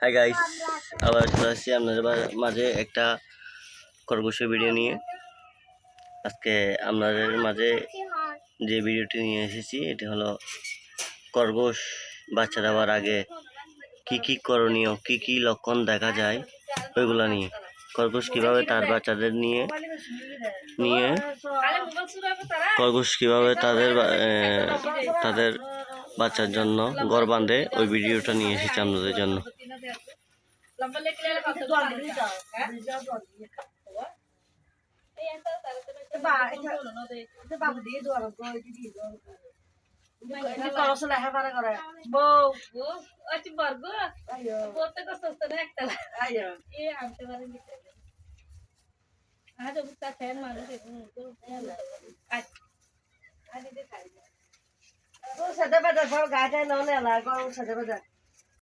Hi guys, আবার চলে আসছি আপনাদের মাঝে একটা খরগোশের ভিডিও নিয়ে। আজকে আপনাদের মাঝে যে ভিডিওটি নিয়ে এসেছি এটি হলো খরগোশ বাচ্চা দেওয়ার আগে কি কি করণীয়, কি কি লক্ষণ দেখা যায় ওইগুলো নিয়ে। খরগোশ কীভাবে তার বাচ্চাদের নিয়ে খরগোশ কীভাবে তাদের বাচ্চার জন্য ঘর বাঁধে ওই ভিডিওটা নিয়ে এসেছি আপনাদের জন্য। সাদা বাজার গাড়ি নলে গরম সাদা বাজার